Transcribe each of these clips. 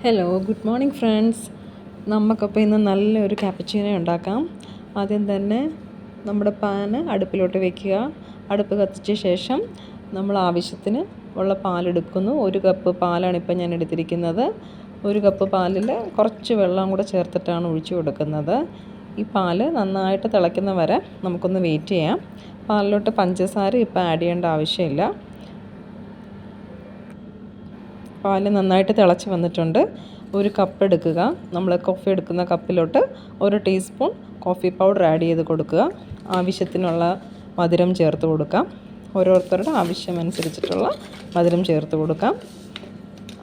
Hello, good morning friends. നമുക്കപ്പോൾ ഇന്ന് നല്ലൊരു ക്യാപ്പച്ചീനോ ഉണ്ടാക്കാം. ആദ്യം തന്നെ നമ്മുടെ പാന് അടുപ്പിലോട്ട് വെക്കുക. അടുപ്പ് കത്തിച്ച ശേഷം നമ്മൾ ആവശ്യത്തിന് ഉള്ള പാലെടുക്കുന്നു. 1 കപ്പ് പാലാണ് ഇപ്പോൾ ഞാൻ എടുത്തിരിക്കുന്നത്. 1 കപ്പ് പാലിൽ കുറച്ച് വെള്ളം കൂടെ ചേർത്തിട്ടാണ് ഒഴിച്ചു കൊടുക്കുന്നത്. ഈ പാല് നന്നായിട്ട് തിളയ്ക്കുന്ന വരെ നമുക്കൊന്ന് വെയിറ്റ് ചെയ്യാം. പാലിലോട്ട് പഞ്ചസാര ഇപ്പോൾ ആഡ് ചെയ്യേണ്ട ആവശ്യമില്ല. പാല് നന്നായിട്ട് തിളച്ച് വന്നിട്ടുണ്ട്. 1 കപ്പ് എടുക്കുക. നമ്മൾ കോഫി എടുക്കുന്ന കപ്പിലോട്ട് 1 ടീസ്പൂൺ കോഫി പൗഡർ ആഡ് ചെയ്ത് കൊടുക്കുക. ആവശ്യത്തിനുള്ള മധുരം ചേർത്ത് കൊടുക്കാം. ഓരോരുത്തരുടെ ആവശ്യമനുസരിച്ചിട്ടുള്ള മധുരം ചേർത്ത് കൊടുക്കാം.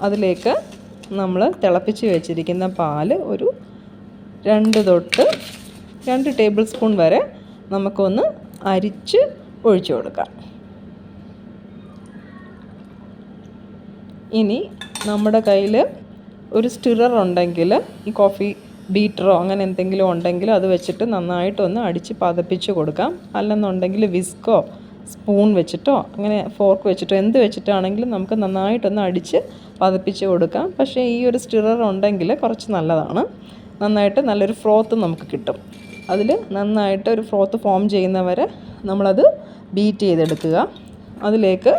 അതിലേക്ക് നമ്മൾ തിളപ്പിച്ച് വെച്ചിരിക്കുന്ന പാല് ഒരു 2 ടേബിൾ സ്പൂൺ വരെ നമുക്കൊന്ന് അരിച്ച് ഒഴിച്ചു കൊടുക്കാം. ഇനി നമ്മുടെ കയ്യിൽ ഒരു സ്റ്റിറർ ഉണ്ടെങ്കിൽ, ഈ കോഫി ബീറ്ററോ അങ്ങനെ എന്തെങ്കിലും ഉണ്ടെങ്കിൽ അത് വെച്ചിട്ട് നന്നായിട്ടൊന്ന് അടിച്ച് പതപ്പിച്ച് കൊടുക്കാം. അല്ലെന്നുണ്ടെങ്കിൽ വിസ്കോ സ്പൂൺ വെച്ചിട്ടോ അങ്ങനെ ഫോർക്ക് വെച്ചിട്ടോ എന്ത് വെച്ചിട്ടാണെങ്കിലും നമുക്ക് നന്നായിട്ടൊന്ന് അടിച്ച് പതപ്പിച്ച് കൊടുക്കാം. പക്ഷേ ഈ ഒരു സ്റ്റിറർ ഉണ്ടെങ്കിൽ കുറച്ച് നല്ലതാണ്. നന്നായിട്ട് നല്ലൊരു ഫ്രോത്ത് നമുക്ക് കിട്ടും. അതിൽ നന്നായിട്ട് ഒരു ഫ്രോത്ത് ഫോം ചെയ്യുന്നവരെ നമ്മളത് ബീറ്റ് ചെയ്തെടുക്കുക. അതിലേക്ക്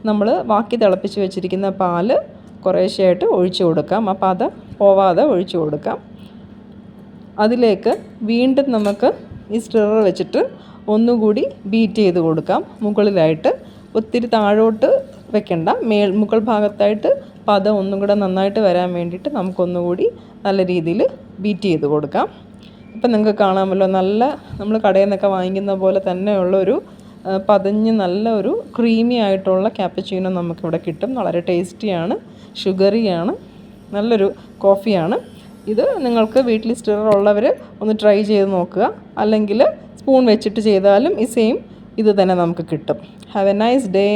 നമ്മൾ ബാക്കി തിളപ്പിച്ച് വെച്ചിരിക്കുന്ന പാല് കുറേശ്ശെയായിട്ട് ഒഴിച്ചു കൊടുക്കാം. അപ്പോൾ അത് പോവാതെ ഒഴിച്ചു കൊടുക്കാം. അതിലേക്ക് വീണ്ടും നമുക്ക് ഈ സ്റ്റിറർ വെച്ചിട്ട് ഒന്നുകൂടി ബീറ്റ് ചെയ്ത് കൊടുക്കാം. മുകളിലായിട്ട് ഒത്തിരി താഴോട്ട് വെക്കണ്ട, മുകൾ ഭാഗത്തായിട്ട് പദം ഒന്നും കൂടെ നന്നായിട്ട് വരാൻ വേണ്ടിയിട്ട് നമുക്കൊന്നുകൂടി നല്ല രീതിയിൽ ബീറ്റ് ചെയ്ത് കൊടുക്കാം. ഇപ്പം നിങ്ങൾക്ക് കാണാമല്ലോ, നല്ല നമ്മൾ കടയിൽ നിന്നൊക്കെ വാങ്ങിക്കുന്ന പോലെ തന്നെയുള്ളൊരു പതഞ്ഞ് നല്ല ഒരു ക്രീമി ആയിട്ടുള്ള ക്യാപ്പച്ചീനോ നമുക്കിവിടെ കിട്ടും. വളരെ ടേസ്റ്റിയാണ്, ഷുഗറിയാണ്, നല്ലൊരു കോഫിയാണ്. ഇത് നിങ്ങൾക്ക് വീട്ടിൽ സ്റ്റിറർ ഉള്ളവർ ഒന്ന് ട്രൈ ചെയ്ത് നോക്കുക. അല്ലെങ്കിൽ സ്പൂൺ വെച്ചിട്ട് ചെയ്താലും ഈ സെയിം ഇത് തന്നെ നമുക്ക് കിട്ടും. Have A nice day.